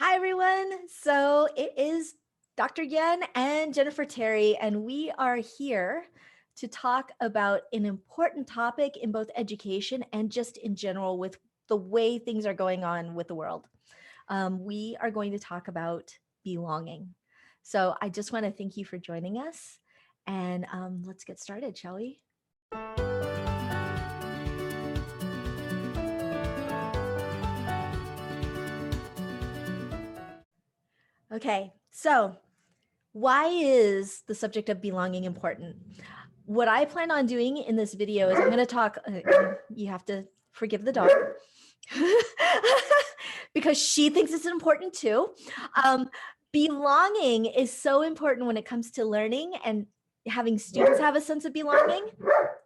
Hi, everyone. So it is Dr. Yen and Jennifer Terry, and we are here to talk about an important topic in both education and just in general with the way things are going on with the world. We are going to talk about belonging. So I just want to thank you for joining us, and let's get started, shall we? Okay, so why is the subject of belonging important? What I plan on doing in this video is I'm going to talk, you have to forgive the dog because she thinks it's important too. Belonging is so important when it comes to learning and having students have a sense of belonging.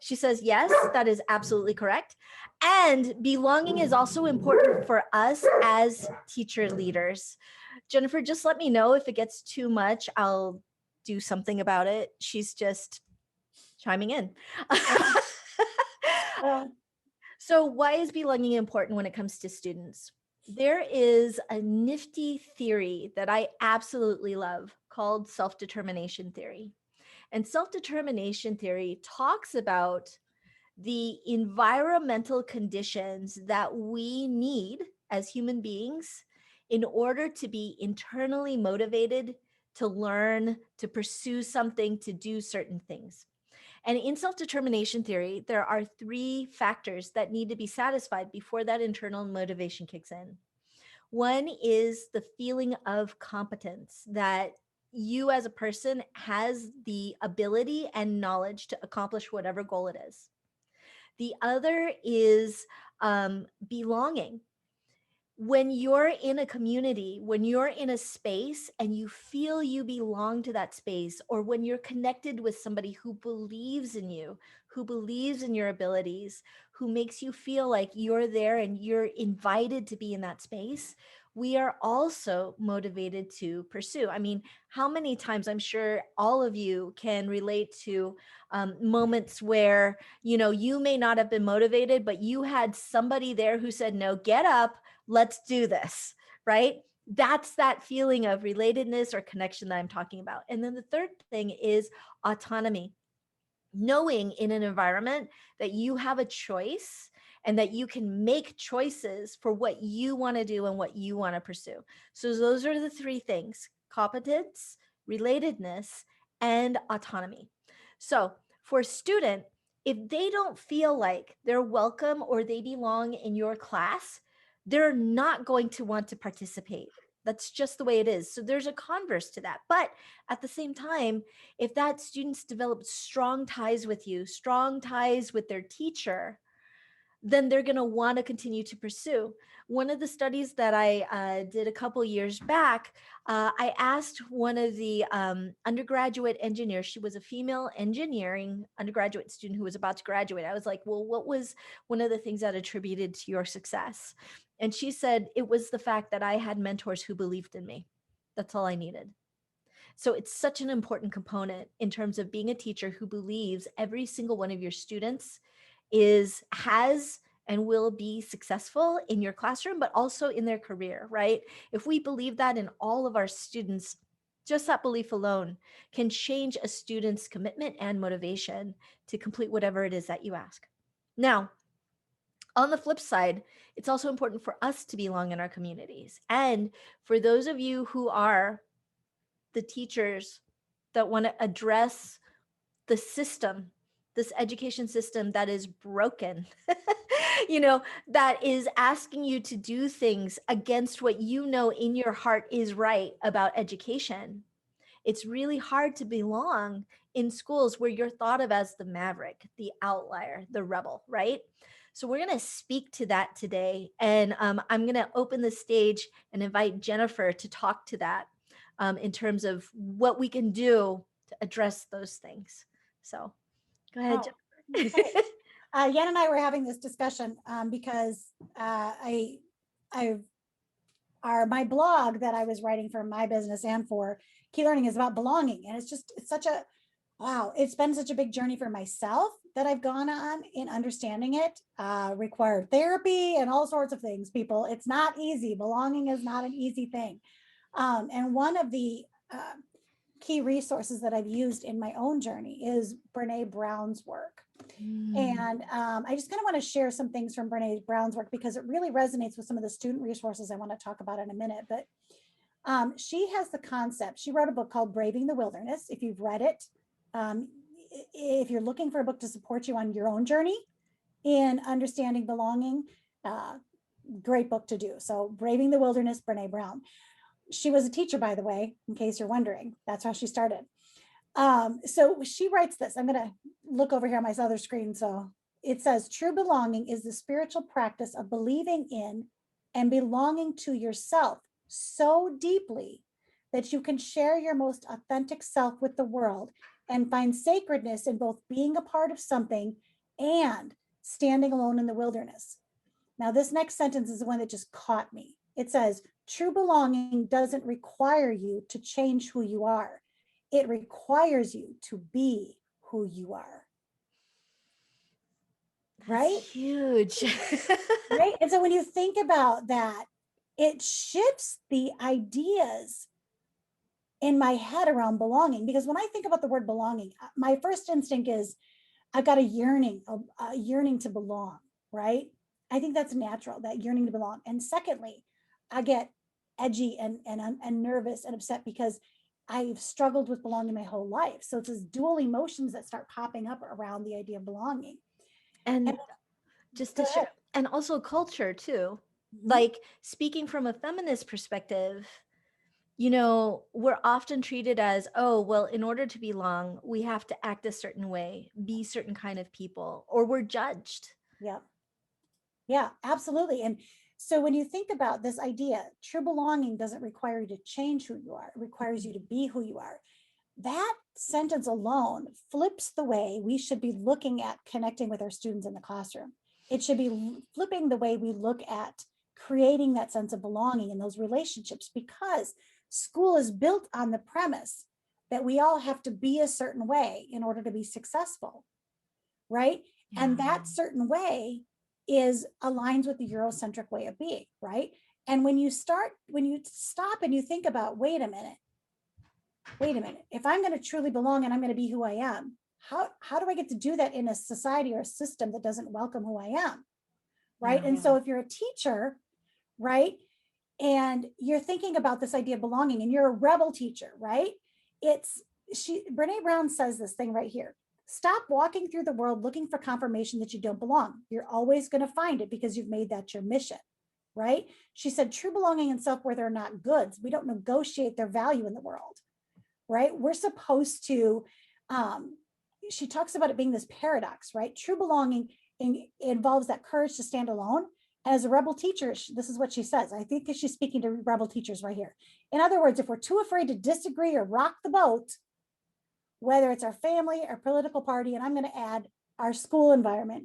She says, yes, that is absolutely correct. And belonging is also important for us as teacher leaders. Jennifer, just let me know if it gets too much. I'll do something about it. She's just chiming in. So why is belonging important when it comes to students? There is a nifty theory that I absolutely love called self-determination theory. And self-determination theory talks about the environmental conditions that we need as human beings in order to be internally motivated to learn, to pursue something, to do certain things. And in self-determination theory, there are three factors that need to be satisfied before that internal motivation kicks in. One is the feeling of competence, that you as a person has the ability and knowledge to accomplish whatever goal it is. The other is belonging. When you're in a community, when you're in a space and you feel you belong to that space, or when you're connected with somebody who believes in you, who believes in your abilities, who makes you feel like you're there and you're invited to be in that space, we are also motivated to pursue. I mean, how many times, I'm sure all of you can relate to moments where, you may not have been motivated, but you had somebody there who said, no, get up, let's do this, right? That's that feeling of relatedness or connection that I'm talking about. And then the third thing is autonomy. Knowing in an environment that you have a choice and that you can make choices for what you want to do and what you want to pursue. So those are the three things: competence, relatedness, and autonomy. So for a student, if they don't feel like they're welcome or they belong in your class, they're not going to want to participate. That's just the way it is. So there's a converse to that. But at the same time, if that students develop strong ties with you, strong ties with their teacher, then they're going to want to continue to pursue. One of the studies that I did a couple years back, I asked one of the undergraduate engineers, she was a female engineering undergraduate student who was about to graduate. I was like, well, what was one of the things that attributed to your success? And she said, it was the fact that I had mentors who believed in me. That's all I needed. So it's such an important component in terms of being a teacher who believes every single one of your students has and will be successful in your classroom, but also in their career, right? If we believe that in all of our students, just that belief alone can change a student's commitment and motivation to complete whatever it is that you ask. Now, on the flip side, it's also important for us to belong in our communities. And for those of you who are the teachers that want to address the system, this education system that is broken, that is asking you to do things against what you know in your heart is right about education. It's really hard to belong in schools where you're thought of as the maverick, the outlier, the rebel, right? So we're going to speak to that today. And I'm going to open the stage and invite Jennifer to talk to that in terms of what we can do to address those things. So go ahead, Jennifer. Okay. Yen and I were having this discussion because my blog that I was writing for my business and for Key Learning is about belonging, and it's such a Wow, it's been such a big journey for myself that I've gone on in understanding it. Required therapy and all sorts of things, people. It's not easy. Belonging is not an easy thing. And one of the key resources that I've used in my own journey is Brene Brown's work. Mm. And I just kind of want to share some things from Brene Brown's work because it really resonates with some of the student resources I want to talk about in a minute. But she has the concept. She wrote a book called Braving the Wilderness. If you've read it, um, if you're looking for a book to support you on your own journey in understanding belonging, uh, great book to do. So Braving the Wilderness, Brene Brown. She was a teacher, by the way, in case you're wondering. That's how she started. So she writes this. I'm going to look over here on my other screen. So it says, true belonging is the spiritual practice of believing in and belonging to yourself so deeply that you can share your most authentic self with the world and find sacredness in both being a part of something and standing alone in the wilderness. Now, this next sentence is the one that just caught me. It says, true belonging doesn't require you to change who you are. It requires you to be who you are. That's Right? huge. Right. And so when you think about that, it shifts the ideas in my head around belonging. Because when I think about the word belonging, my first instinct is I've got a yearning to belong, right? I think that's natural, that yearning to belong. And secondly, I get edgy and nervous and upset because I've struggled with belonging my whole life. So it's these dual emotions that start popping up around the idea of belonging. And And just go to ahead. share, and also culture too. Mhm. Like speaking from a feminist perspective, we're often treated as, oh, well, in order to belong, we have to act a certain way, be certain kind of people, or we're judged. Yeah. Yeah, absolutely. And so when you think about this idea, true belonging doesn't require you to change who you are. It requires you to be who you are. That sentence alone flips the way we should be looking at connecting with our students in the classroom. It should be flipping the way we look at creating that sense of belonging in those relationships, because school is built on the premise that we all have to be a certain way in order to be successful, right? Yeah. And that certain way is aligns with the Eurocentric way of being, right? And when you stop and you think about, wait a minute, if I'm going to truly belong and I'm going to be who I am, how do I get to do that in a society or a system that doesn't welcome who I am? Right. Yeah. And so if you're a teacher, right, and you're thinking about this idea of belonging and you're a rebel teacher, right? It's Brene Brown says this thing right here. Stop walking through the world looking for confirmation that you don't belong. You're always going to find it because you've made that your mission, right? She said true belonging and self-worth are not goods. We don't negotiate their value in the world, right? We're supposed to, she talks about it being this paradox, right? True belonging involves that courage to stand alone. As a rebel teacher, this is what she says. I think she's speaking to rebel teachers right here. In other words, if we're too afraid to disagree or rock the boat, whether it's our family, our political party, and I'm going to add our school environment,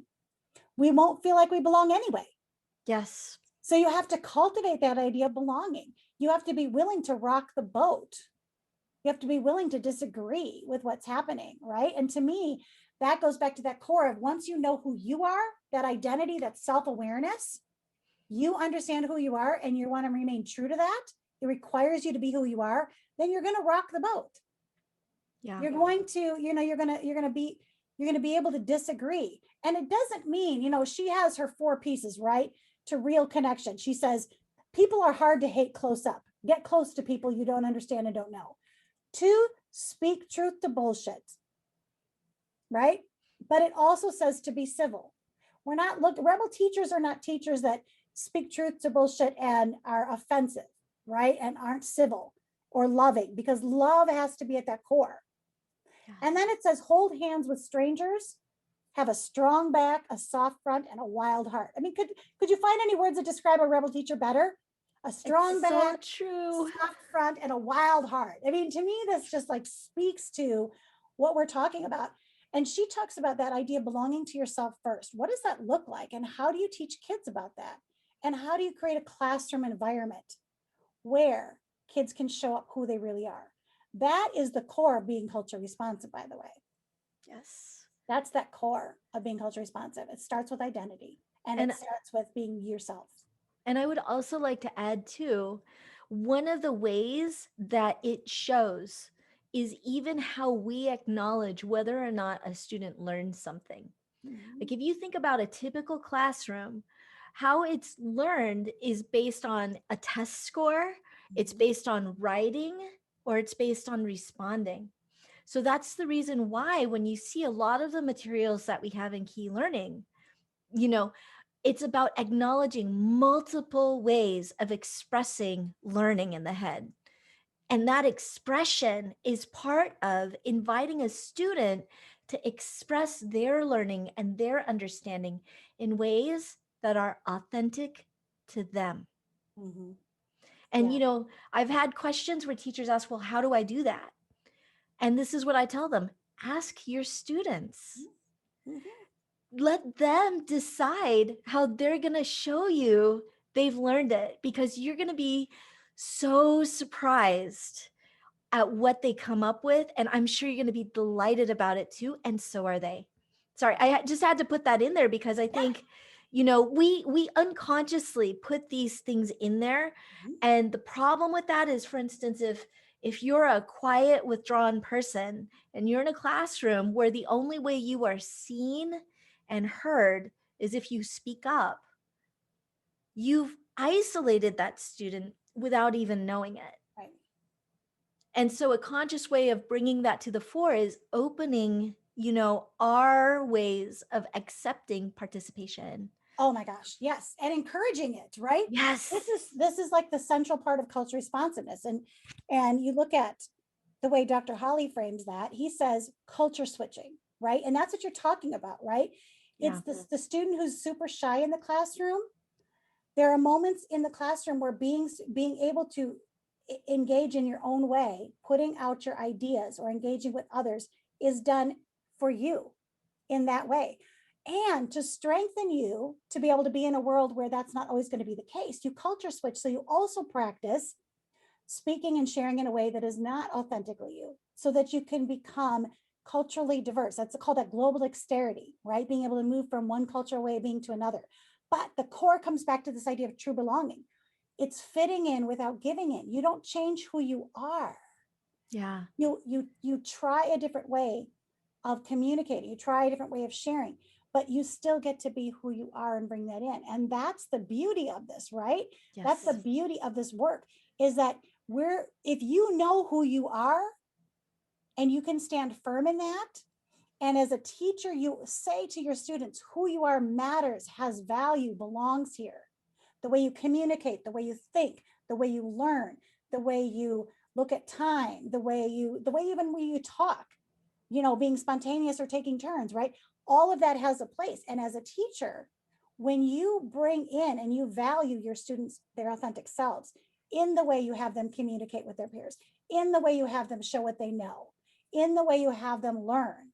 we won't feel like we belong anyway. Yes. So you have to cultivate that idea of belonging. You have to be willing to rock the boat. You have to be willing to disagree with what's happening, right? And to me, that goes back to that core of once you know who you are, that identity, that self-awareness, you understand who you are and you want to remain true to that, it requires you to be who you are, then you're going to rock the boat. Yeah. You're going to, you're going to be able to disagree. And it doesn't mean, she has her 4 pieces, right? To real connection. She says, people are hard to hate close up. Get close to people you don't understand and don't know. 2, speak truth to bullshit, right? But it also says to be civil. Rebel teachers are not teachers that speak truth to bullshit and are offensive, right? And aren't civil or loving, because love has to be at that core. Yes. And then it says, hold hands with strangers, have a strong back, a soft front, and a wild heart. I mean, could you find any words that describe a rebel teacher better? A strong It's so back, true. soft front, and a wild heart. I mean, to me, this just like speaks to what we're talking about. And she talks about that idea of belonging to yourself first. What does that look like? And how do you teach kids about that? And how do you create a classroom environment where kids can show up who they really are? That is the core of being culture responsive, by the way. Yes. That's that core of being culture responsive. It starts with identity, and it And starts with being yourself. and I would also like to add too, one of the ways that it shows is even how we acknowledge whether or not a student learns something. Mhm. Like if you think about a typical classroom, how it's learned is based on a test score, it's Mhm. based on writing, or it's based on responding. So that's the reason why when you see a lot of the materials that we have in key learning, you know, it's about acknowledging multiple ways of expressing learning in the head. And that expression is part of inviting a student to express their learning and their understanding in ways that are authentic to them. Mhm. And, Yeah. I've had questions where teachers ask, well, how do I do that? And this is what I tell them: ask your students. Mhm. Let them decide how they're going to show you they've learned it, because you're going to be so surprised at what they come up with. And I'm sure you're going to be delighted about it too. And so are they. Sorry, just had to put that in there because I Yeah. think, we unconsciously put these things in there. Mhm. And the problem with that is, for instance, if you're a quiet, withdrawn person and you're in a classroom where the only way you are seen and heard is if you speak up, you've isolated that student without even knowing it. Right. And so a conscious way of bringing that to the fore is opening, our ways of accepting participation. Oh my gosh, yes, and encouraging it, right? This Yes. is this is like the central part of culture responsiveness, and you look at the way Dr. Holly frames that. He says culture switching, right? And that's what you're talking about, right? It's Yeah. the student who's super shy in the classroom. There are moments in the classroom where being able to engage in your own way, putting out your ideas or engaging with others is done for you in that way. And to strengthen you to be able to be in a world where that's not always going to be the case, you culture switch. So you also practice speaking and sharing in a way that is not authentically you, so that you can become culturally diverse. That's called that global dexterity, right? Being able to move from one cultural way of being to another. But the core comes back to this idea of true belonging. It's fitting in without giving in. You don't change who you are. Yeah. You try a different way of communicating, you try a different way of sharing, but you still get to be who you are and bring that in. And that's the beauty of this, right? That's the Yes. beauty of this work, is that if you know who you are and you can stand firm in that, and as a teacher you say to your students, who you are matters, has value, belongs here. The way you communicate, the way you think, the way you learn, the way you look at time, the way even when you talk, being spontaneous or taking turns, right? All of that has a place. And as a teacher, when you bring in and you value your students, their authentic selves, in the way you have them communicate with their peers, in the way you have them show what they know, in the way you have them learn,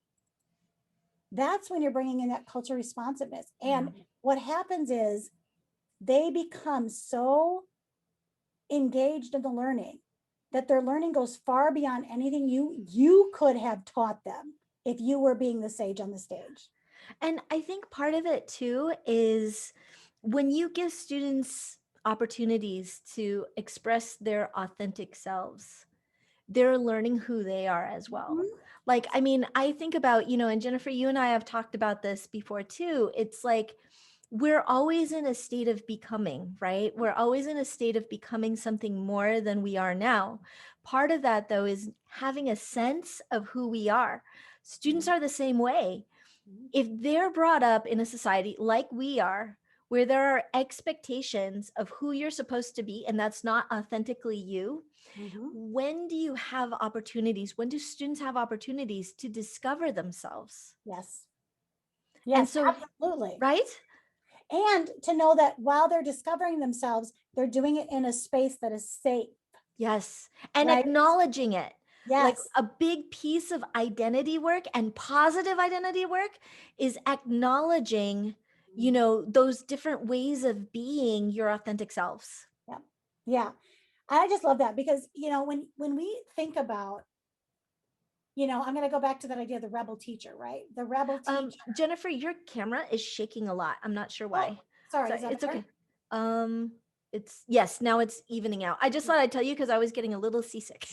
that's when you're bringing in that culture responsiveness. Yeah. And what happens is they become so engaged in the learning that their learning goes far beyond anything you could have taught them if you were being the sage on the stage. And I think part of it too is when you give students opportunities to express their authentic selves, they're learning who they are as well. Mhm. Like, I mean, I think about, and Jennifer, you and I have talked about this before too. It's like we're always in a state of becoming, right? We're always in a state of becoming something more than we are now. Part of that, though, is having a sense of who we are. Students Mhm. are the same way. Mhm. If they're brought up in a society like we are, where there are expectations of who you're supposed to be, and that's not authentically you, Mhm. when do you have opportunities? When do students have opportunities to discover themselves? Yes. And Yes, so, absolutely. right? And to know that while they're discovering themselves, they're doing it in a space that is safe, Yes. And right? acknowledging it. Like Yes. a big piece of identity work and positive identity work is acknowledging, those different ways of being your authentic selves. Yeah. Yeah. I just love that because, when we think about I'm going to go back to that idea of the rebel teacher, right? The rebel teacher. Jennifer, your camera is shaking a lot. I'm not sure Oh, why. sorry. So Is that it's better? okay. Um, it's yes, now it's evening out. I just thought I'd tell you because I was getting a little seasick.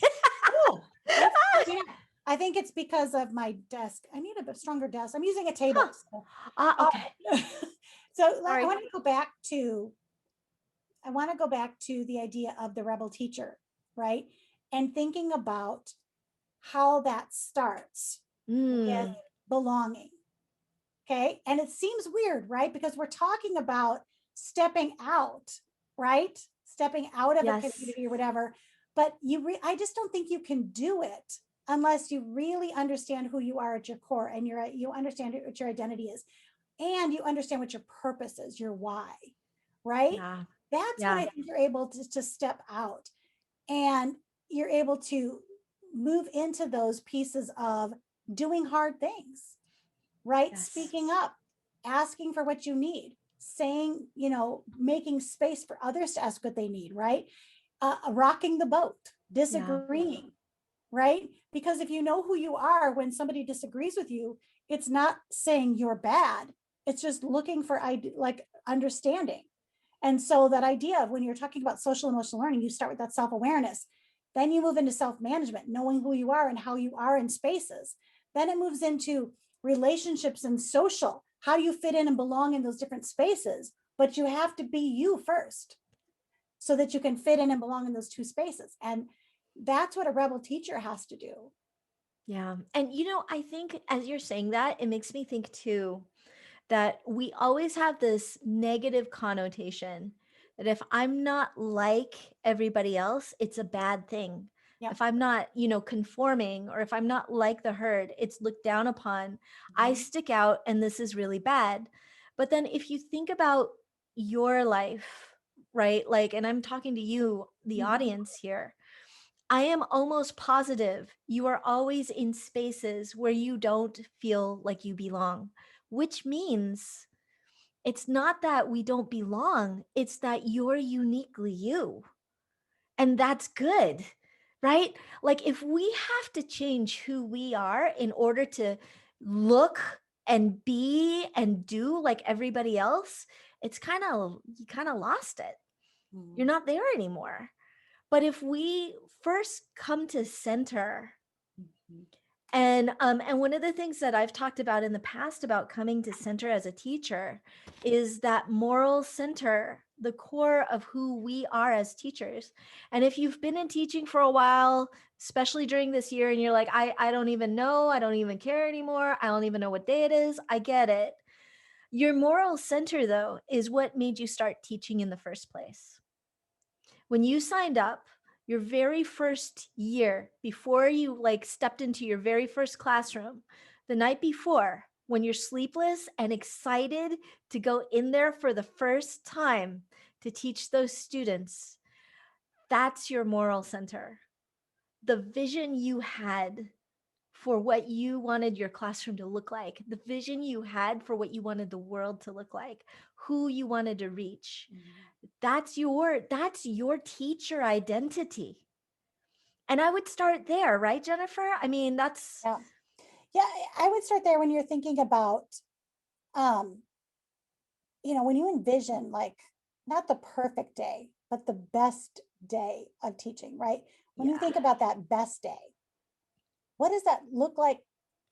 Oh, that's yeah. I think it's because of my desk. I need a stronger desk. I'm using a Huh. table. So, Okay. so I Sorry. want to go back to the idea of the rebel teacher, right? And thinking about how that starts with Mm, belonging. Okay. And it seems weird, right? Because we're talking about stepping out, right? Stepping out of a yes. community or whatever. But I just don't think you can do it unless you really understand who you are at your core and you understand what your identity is and you understand what your purpose is, your why, right? Yeah. That's when Yeah. I think you're able to step out and you're able to move into those pieces of doing hard things, right? Yes. Speaking up, asking for what you need, saying, making space for others to ask what they need, right? Rocking the boat, Yeah. disagreeing, right? Because if you know who you are when somebody disagrees with you, it's not saying you're bad. It's just looking for like understanding. And so that idea of when you're talking about social emotional learning, you start with that self-awareness. Then you move into self-management, knowing who you are and how you are in spaces. Then it moves into relationships and social. How do you fit in and belong in those different spaces? But you have to be you first so that you can fit in and belong in those two spaces. And that's what a rebel teacher has to do. Yeah. And I think as you're saying that, it makes me think too that we always have this negative connotation that if I'm not like everybody else, it's a bad thing. Yep. If I'm not, conforming, or if I'm not like the herd, it's looked down upon. I Mm-hmm. stick out and this is really bad. But then if you think about your life, right? Like, and I'm talking to you, the Mm-hmm. audience here, I am almost positive you are always in spaces where you don't feel like you belong, which means it's not that we don't belong, it's that you're uniquely you. And that's good, right? Like if we have to change who we are in order to look and be and do like everybody else, it's you kind of lost it. You're Mm-hmm. not there anymore. But if we first come to center, and one of the things that I've talked about in the past about coming to center as a teacher is that moral center, the core of who we are as teachers. And if you've been in teaching for a while, especially during this year, and you're like, I don't even know, I don't even care anymore, I don't even know what day it is, I get it. Your moral center, though, is what made you start teaching in the first place. When you signed up your very first year, before you like stepped into your very first classroom, the night before, when you're sleepless and excited to go in there for the first time to teach those students, that's your moral center. The vision you had for what you wanted your classroom to look like, the vision you had for what you wanted the world to look like, who you wanted to reach. That's your teacher identity. And I would start there, right, Jennifer? I mean, that's Yeah. Yeah. I would start there when you're thinking about, um, when you envision like not the perfect day, but the best day of teaching, right? When you yeah. think about that best day, what does that look like,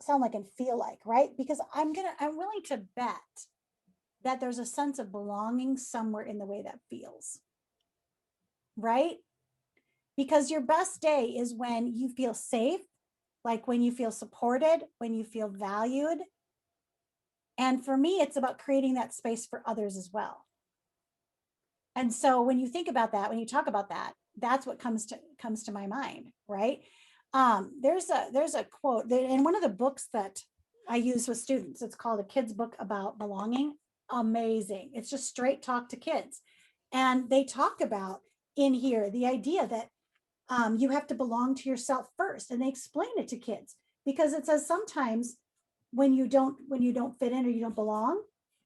sound like, and feel like, right? Because I'm willing to bet that there's a sense of belonging somewhere in the way that feels, right? Because your best day is when you feel safe, like when you feel supported, when you feel valued. And for me, it's about creating that space for others as well. And so when you think about that, when you talk about that, that's what comes to my mind, right? There's a quote in one of the books that I use with students. It's called A Kid's Book About Belonging. Amazing. It's just straight talk to kids. And they talk about in here the idea that you have to belong to yourself first. And they explain it to kids because it says sometimes when you don't fit in or you don't belong,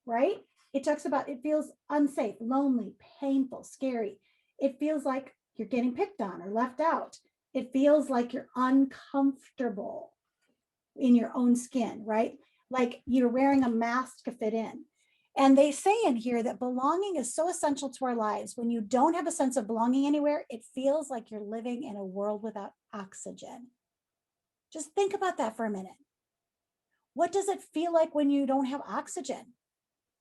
right? It talks about it feels unsafe, lonely, painful, scary. It feels like you're getting picked on or left out. It feels like you're uncomfortable. in your own skin, right? Like you're wearing a mask to fit in. And they say in here that belonging is so essential to our lives. When you don't have a sense of belonging anywhere, it feels like you're living in a world without oxygen. Just think about that for a minute. What does it feel like when you don't have oxygen?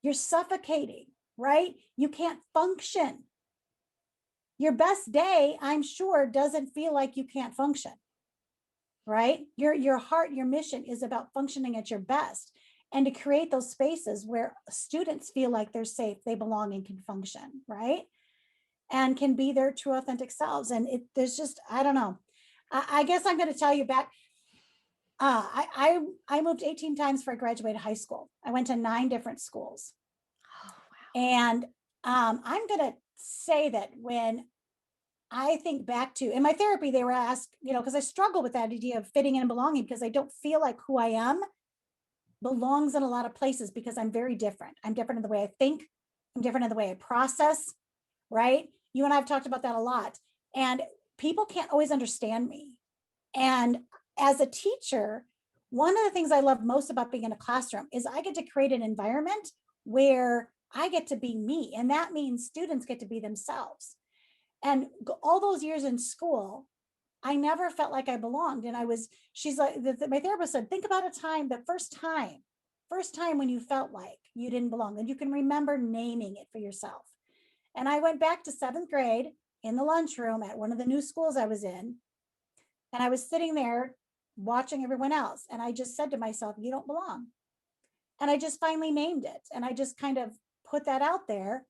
You're suffocating, right? You can't function. Your best day, I'm sure, doesn't feel like you can't function, right? Your heart, your mission is about functioning at your best, and to create those spaces where students feel like they're safe, they belong, and can function, right? And can be their true authentic selves. And there's just, I don't know. I guess I'm going to tell you back. I moved 18 times before I graduated high school. I went to 9 different schools. Oh, And I'm going to say that when I think back to, in my therapy, they were asked, because I struggle with that idea of fitting in and belonging, because I don't feel like who I am belongs in a lot of places, because I'm very different. I'm different in the way I think. I'm different in the way I process, right? You and I have talked about that a lot. And people can't always understand me. And as a teacher, one of the things I love most about being in a classroom is I get to create an environment where I get to be me. And that means students get to be themselves. And all those years in school, I never felt like I belonged. And she's like, my therapist said, think about a time, the first time when you felt like you didn't belong, and you can remember naming it for yourself. And I went back to 7th grade in the lunchroom at one of the new schools I was in. And I was sitting there watching everyone else. And I just said to myself, you don't belong. And I just finally named it. And I just kind of put that out there.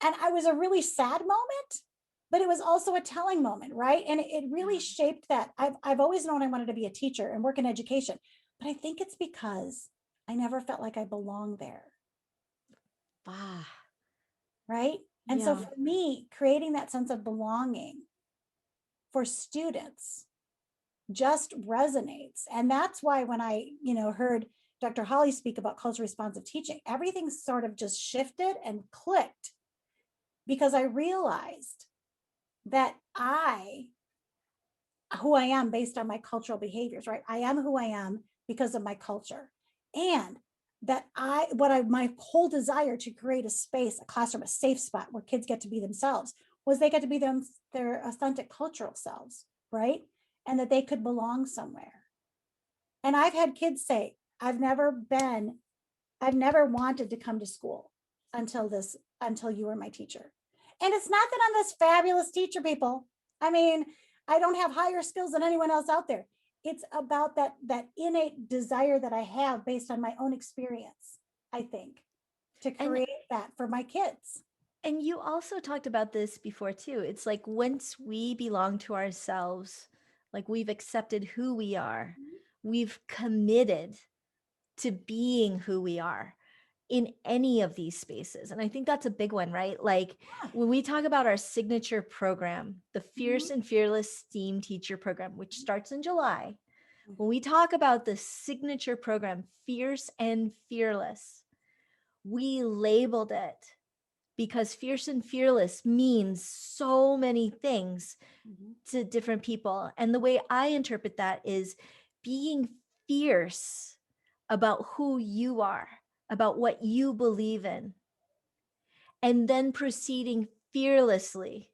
And I was a really sad moment, but it was also a telling moment, right? And it really shaped that. I've always known I wanted to be a teacher and work in education, but I think it's because I never felt like I belonged there. wow. Right. And so Yeah. for me, creating that sense of belonging for students just resonates. And that's why when I, heard Dr. Holly speak about culture responsive teaching, everything sort of just shifted and clicked, because I realized that who I am based on my cultural behaviors, right? I am who I am because of my culture. And that my whole desire to create a space, a classroom, a safe spot where kids get to be themselves, was they get to be their authentic cultural selves, right? And that they could belong somewhere. And I've had kids say, I've never wanted to come to school until you were my teacher. And it's not that I'm this fabulous teacher, people. I mean, I don't have higher skills than anyone else out there. It's about that innate desire that I have based on my own experience, I think, to And create that for my kids. and you also talked about this before too. It's like once we belong to ourselves, like we've accepted who we are, we've committed to being who we are in any of these spaces. And I think that's a big one, right? Like when we talk about our signature program, the Fierce and Fearless STEAM Teacher Program, which starts in July, when we talk about the signature program, Fierce and Fearless, we labeled it because fierce and fearless means so many things to different people. And the way I interpret that is being fierce about who you are, about what you believe in, and then proceeding fearlessly,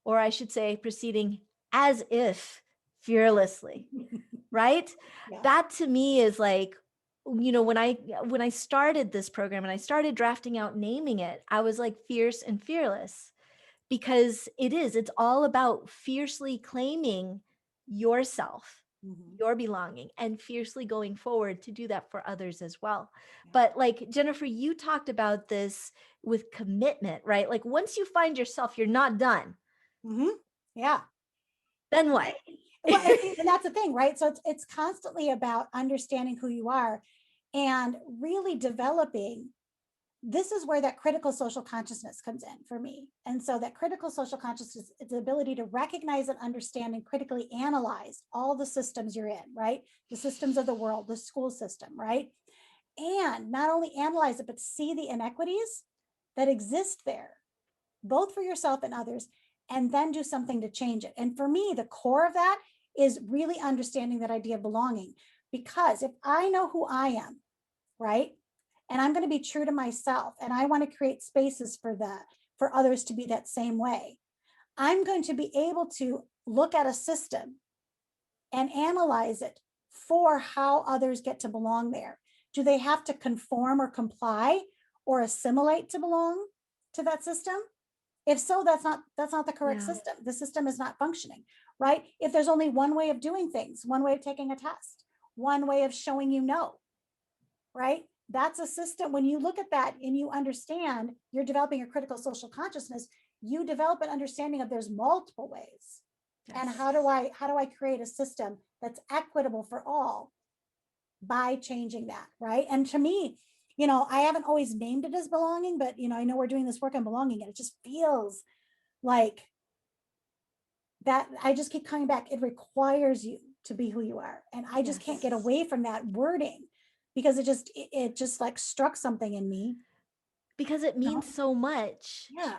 or I should say, proceeding as if fearlessly, right? Yeah. That to me is like, when I started this program and I started drafting out naming it, I was like fierce and fearless, because it's all about fiercely claiming yourself, your belonging, and fiercely going forward to do that for others as well. Yeah. But like Jennifer, you talked about this with commitment, right? Like once you find yourself, you're not done. Yeah. Then what? Well, and that's the thing, right? So it's constantly about understanding who you are and really developing. This is where that critical social consciousness comes in for me. And so that critical social consciousness is the ability to recognize and understand and critically analyze all the systems you're in, right? The systems of the world, the school system, right? And not only analyze it, but see the inequities that exist there, both for yourself and others, and then do something to change it. And for me, the core of that is really understanding that idea of belonging. Because if I know who I am, right, and I'm going to be true to myself, and I want to create spaces for others to be that same way, I'm going to be able to look at a system and analyze it for how others get to belong there. Do they have to conform or comply or assimilate to belong to that system? If so, that's not the correct Yeah. system. The system is not functioning, right? If there's only one way of doing things, one way of taking a test, one way of showing you no, right? That's a system. When you look at that and you understand, you're developing a critical social consciousness, you develop an understanding of there's multiple ways. And Yes. how do I create a system that's equitable for all by changing that, right? And to me, I haven't always named it as belonging, but I know we're doing this work on belonging, and it just feels like that. I just keep coming back. It requires you to be who you are, and I just can't Yes. get away from that wording because it just like struck something in me. Because it No. means so much, Yeah.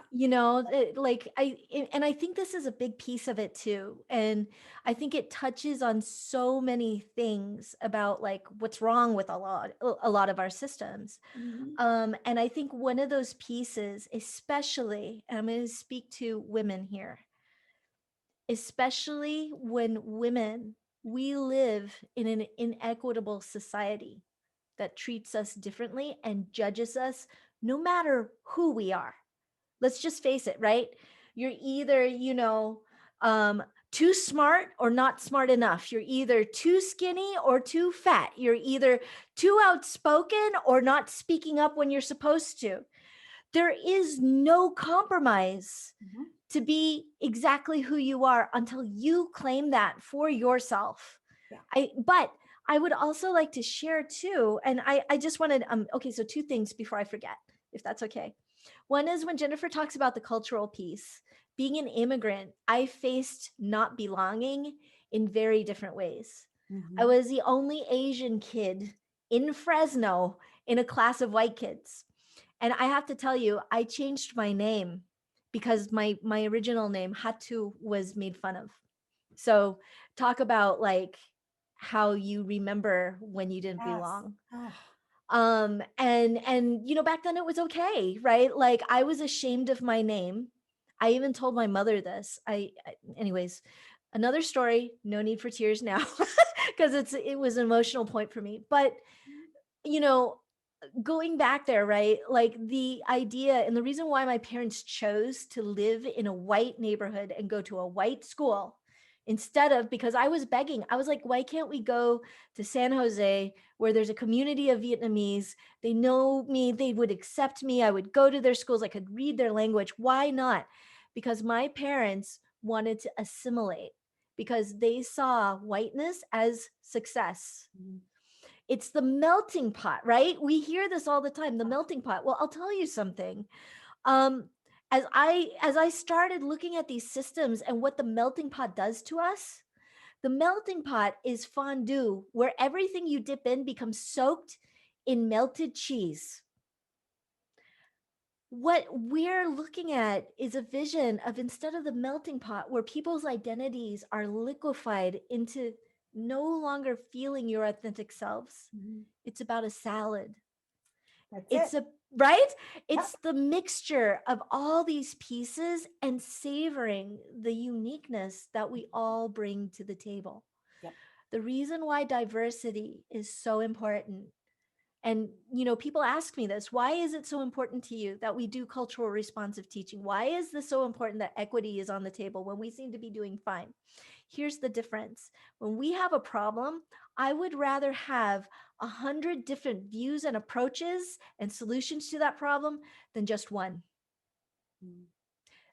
like and I think this is a big piece of it too, and I think it touches on so many things about like what's wrong with a lot of our systems. Mhm. And I think one of those pieces, especially, and I'm going to speak to women here, especially when women, we live in an inequitable society that treats us differently and judges us no matter who we are. Let's just face it, right? You're either, um, too smart or not smart enough. You're either too skinny or too fat. You're either too outspoken or not speaking up when you're supposed to. There is no compromise Mhm. to be exactly who you are until you claim that for yourself. Yeah. But I would also like to share too, and I just wanted, okay, so two things before I forget, if that's okay. One is when Jennifer talks about the cultural piece, being an immigrant, I faced not belonging in very different ways. I Mhm. was the only Asian kid in Fresno in a class of white kids. And I have to tell you, I changed my name because my original name Hatu was made fun of. So talk about like how you remember when you didn't Yes. belong. Ah, And back then it was okay, right? Like I was ashamed of my name. I even told my mother this. Anyways, another story, no need for tears now because it was an emotional point for me. But you know going back there, right? Like the idea and the reason why my parents chose to live in a white neighborhood and go to a white school instead of, because I was begging, I was like, why can't we go to San Jose where there's a community of Vietnamese? They know me, they would accept me. I would go to their schools, I could read their language. Why not? Because my parents wanted to assimilate because they saw whiteness as success. mhm. It's the melting pot, right? We hear this all the time, the melting pot. Well, I'll tell you something. Um, as I started looking at these systems and what the melting pot does to us, the melting pot is fondue, where everything you dip in becomes soaked in melted cheese. What we're looking at is a vision of, instead of the melting pot where people's identities are liquefied into no longer feeling your authentic selves, Mhm. it's about a salad. That's It's it. a right? Yep. It's the mixture of all these pieces and savoring the uniqueness that we all bring to the table. Yep. The reason why diversity is so important, and people ask me this, why is it so important to you that we do cultural responsive teaching? Why is this so important that equity is on the table when we seem to be doing fine? Here's the difference. When we have a problem, I would rather have 100 different views and approaches and solutions to that problem than just one. Mhm.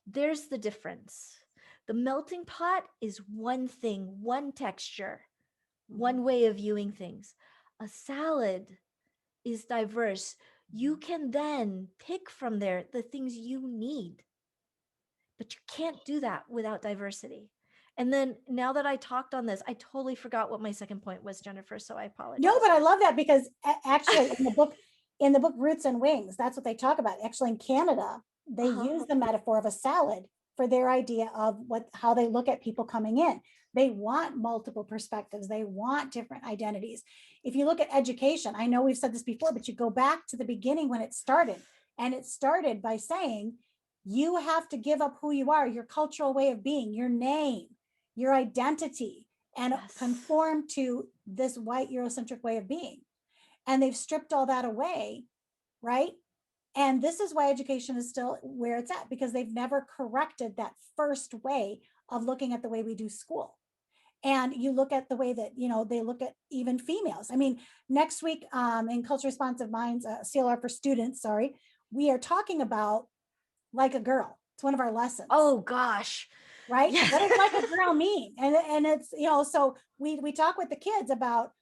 There's the difference. The melting pot is one thing, one texture, Mhm. one way of viewing things. A salad is diverse. You Mhm. can then pick from there the things you need, but you can't do that without diversity. And then now that I talked on this, I totally forgot what my second point was, Jennifer. So I No, apologize. but I love that because actually in the book Roots and Wings, that's what they talk about. Actually, in Canada, they Uh huh. use the metaphor of a salad for their idea of how they look at people coming in. They want multiple perspectives. They want different identities. If you look at education, I know we've said this before, but you go back to the beginning when it started, and it started by saying, you have to give up who you are, your cultural way of being, your name, your identity, and Yes. conform to this white Eurocentric way of being. And they've stripped all that away, right? And this is why education is still where it's at, because they've never corrected that first way of looking at the way we do school. And you look at the way that, they look at even females. I mean, next week in Culture Responsive Minds, CLR for Students, sorry, we are talking about like a girl. It's one of our lessons. Oh gosh. Right? Yes. What does like a girl mean? And it's, so we talk with the kids about,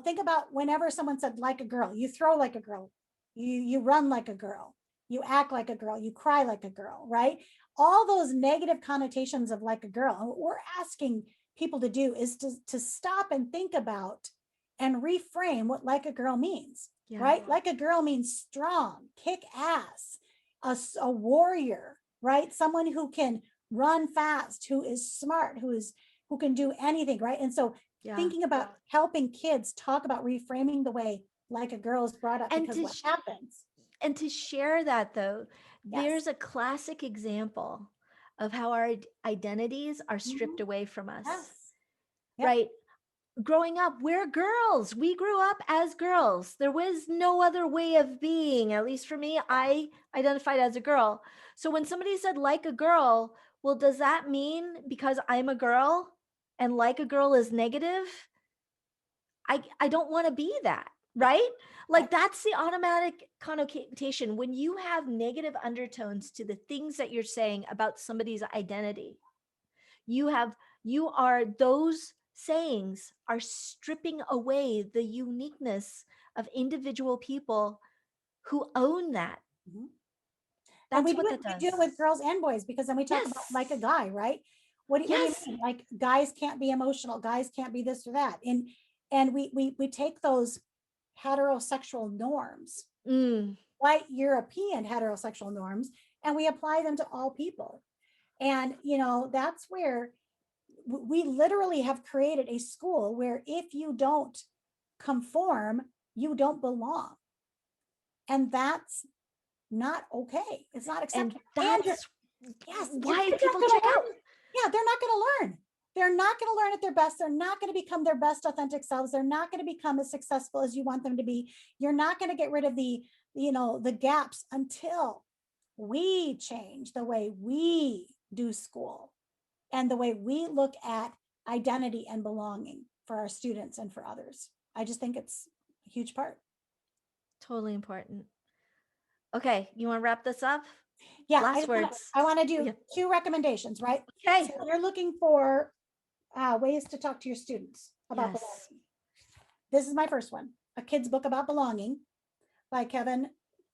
think about whenever someone said like a girl, you throw like a girl, you run like a girl, you act like a girl, you cry like a girl, right? All those negative connotations of like a girl. And what we're asking people to do is to stop and think about and reframe what like a girl means, right? Like a girl means strong, kick ass, a warrior, right? Someone who can run fast, who is smart, who can do anything, right? And so thinking about helping kids talk about reframing the way like a girl is brought up, because what happens. And to share that though, there's a classic example of how our identities are stripped away from us. Right? Growing up, we're girls. We grew up as girls. There was no other way of being. At least for me, I identified as a girl. So when somebody said like a girl, well, does that mean because I'm a girl and like a girl is negative? I don't want to be that, right? Like that's the automatic connotation. When you have negative undertones to the things that you're saying about somebody's identity, those sayings are stripping away the uniqueness of individual people who own that. And we do it with girls and boys, because then we talk about like a guy, right? What do you mean? Like guys can't be emotional, guys can't be this or that. And we take those heterosexual norms, white European heterosexual norms, and we apply them to all people. And that's where we literally have created a school where if you don't conform, you don't belong. And that's not okay. It's not acceptable. And that's why people check out. Yeah, they're not going to learn. They're not going to learn at their best. They're not going to become their best authentic selves. They're not going to become as successful as you want them to be. You're not going to get rid of the gaps until we change the way we do school and the way we look at identity and belonging for our students and for others. I just think it's a huge part. Totally important. Okay, you want to wrap this up? Yeah. Last words. I want to do 2 recommendations, right? Okay. So you're looking for ways to talk to your students about belonging. This is my first one, A Kid's Book About Belonging by Kevin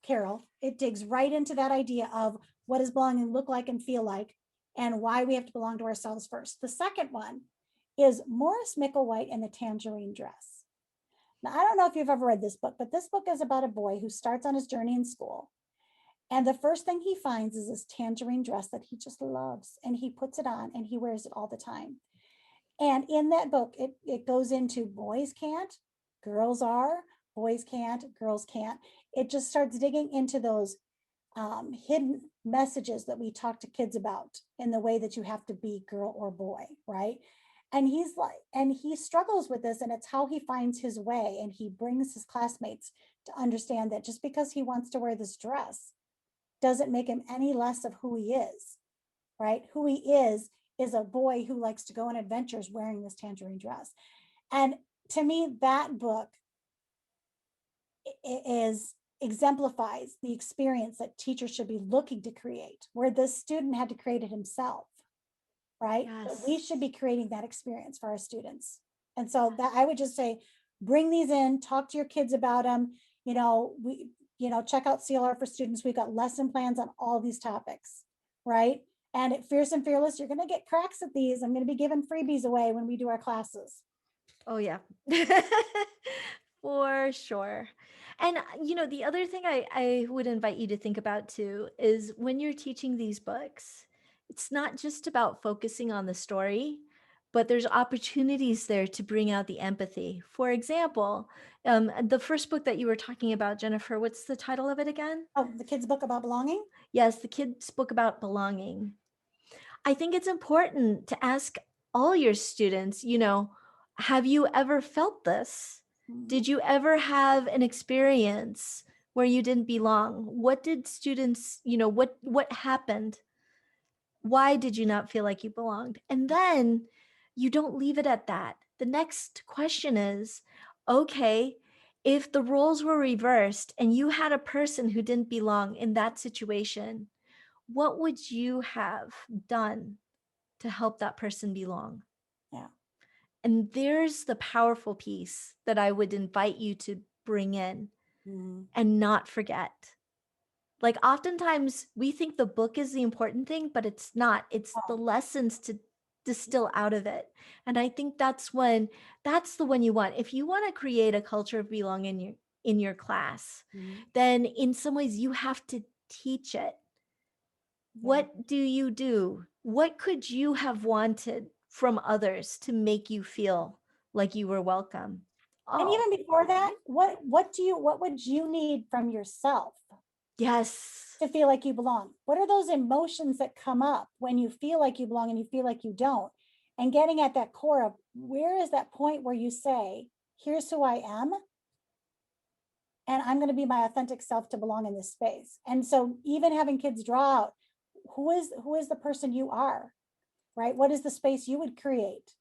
Carroll. It digs right into that idea of what does belonging look like and feel like, and why we have to belong to ourselves first. The second one is Morris Micklewhite and the Tangerine Dress. Now, I don't know if you've ever read this book, but this book is about a boy who starts on his journey in school. And the first thing he finds is this tangerine dress that he just loves. And he puts it on and he wears it all the time. And in that book, it goes into boys can't, girls are, boys can't, girls can't. It just starts digging into those hidden messages that we talk to kids about in the way that you have to be girl or boy, right? And he struggles with this, and it's how he finds his way. And he brings his classmates to understand that just because he wants to wear this dress doesn't make him any less of who he is, right? Who he is a boy who likes to go on adventures wearing this tangerine dress. And to me, that book exemplifies the experience that teachers should be looking to create, where the student had to create it himself, right? But we should be creating that experience for our students. And so that I would just say, bring these in, talk to your kids about them. Check out CLR for Students. We've got lesson plans on all these topics, right? And at Fierce and Fearless, you're going to get cracks at these. I'm going to be giving freebies away when we do our classes. Oh, yeah. For sure. And, the other thing I would invite you to think about too is when you're teaching these books, It's not just about focusing on the story, but there's opportunities there to bring out the empathy. For example, the first book that you were talking about, Jennifer, what's the title of it again? Oh, the kids' book about belonging? Yes, the kids' book about belonging. I think it's important to ask all your students, have you ever felt this? Mhm. Did you ever have an experience where you didn't belong? What did students, what happened? Why did you not feel like you belonged? And then you don't leave it at that. The next question is, okay, if the roles were reversed and you had a person who didn't belong in that situation, what would you have done to help that person belong? Yeah. And there's the powerful piece that I would invite you to bring in Mhm. and not forget. Like oftentimes we think the book is the important thing, but it's not. It's the Oh, lessons to distill out of it. And I think that's the one you want. If you want to create a culture of belonging in your class, mhm. then in some ways you have to teach it. Yeah. What do you do? What could you have wanted from others to make you feel like you were welcome? And Oh, even before that, what would you need from yourself yes. to feel like you belong? What are those emotions that come up when you feel like you belong and you feel like you don't? And getting at that core of where is that point where you say, here's who I am, and I'm going to be my authentic self to belong in this space. And so even having kids draw out who is the person you are, right? What is the space you would create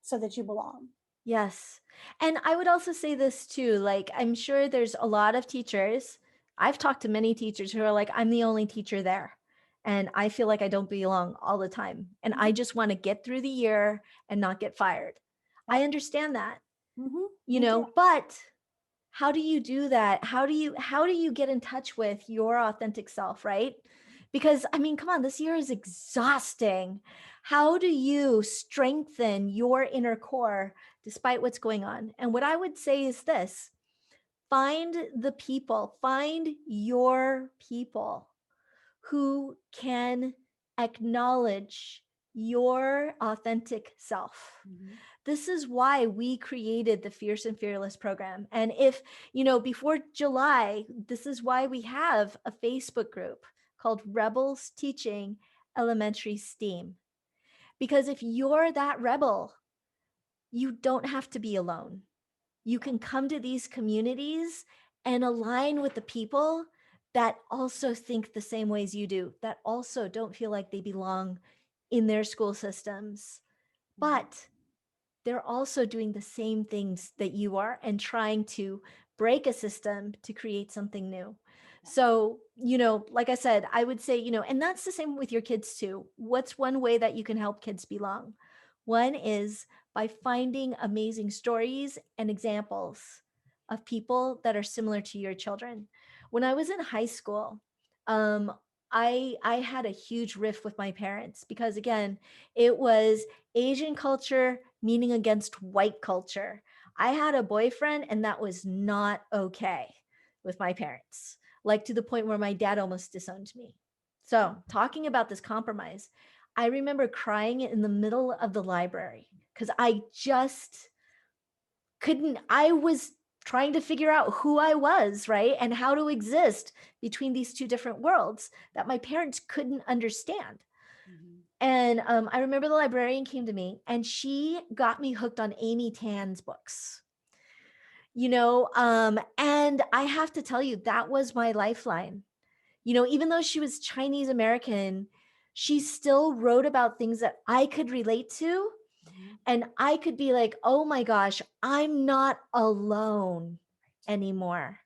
so that you belong? Yes. And I would also say this too, like I'm sure there's a lot of teachers. I've talked to many teachers who are like, I'm the only teacher there. And I feel like I don't belong all the time. And I Mhm. just want to get through the year and not get fired. I Yep. understand that, Me too. but how do you do that? How do you get in touch with your authentic self, right? Because I mean, come on, this year is exhausting. How do you strengthen your inner core despite what's going on? And what I would say is this: find your people who can acknowledge your authentic self. Mhm. This is why we created the Fierce and Fearless program. And if, before July, this is why we have a Facebook group called Rebels Teaching Elementary STEAM. Because if you're that rebel, you don't have to be alone. You can come to these communities and align with the people that also think the same ways you do, that also don't feel like they belong in their school systems. Mhm. But they're also doing the same things that you are and trying to break a system to create something new. So, like I said, I would say, and that's the same with your kids too. What's one way that you can help kids belong? One is by finding amazing stories and examples of people that are similar to your children. When I was in high school, um, I had a huge rift with my parents because again, it was Asian culture meaning against white culture. I had a boyfriend, and that was not okay with my parents, like to the point where my dad almost disowned me. So, talking about this compromise, I remember crying in the middle of the library because I just couldn't, I was trying to figure out who I was, right? And how to exist between these two different worlds that my parents couldn't understand. Mhm. And I remember the librarian came to me and she got me hooked on Amy Tan's books, and I have to tell you, that was my lifeline. Even though she was Chinese American, she still wrote about things that I could relate to. Mhm. And I could be like, oh my gosh, I'm not alone anymore.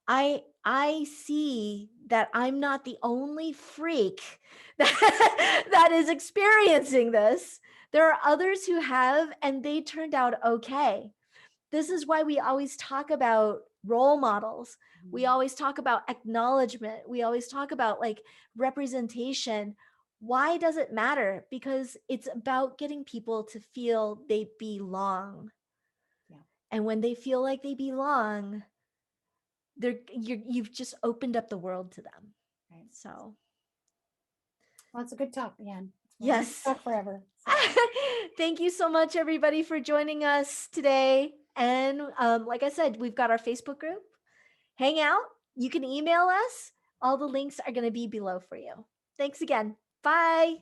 I see that I'm not the only freak that is experiencing this. There are others who have, and they turned out okay. This is why we always talk about role models. We Mhm. always talk about acknowledgement. We always talk about like representation. Why does it matter? Because it's about getting people to feel they belong. Yeah. And when they feel like they belong, you've just opened up the world to them. Right. So Well, it's a good talk, Anne. We can Yes. talk forever. So. Thank you so much, everybody, for joining us today. And like I said, we've got our Facebook group. Hang out. You can email us. All the links are going to be below for you. Thanks again. Bye.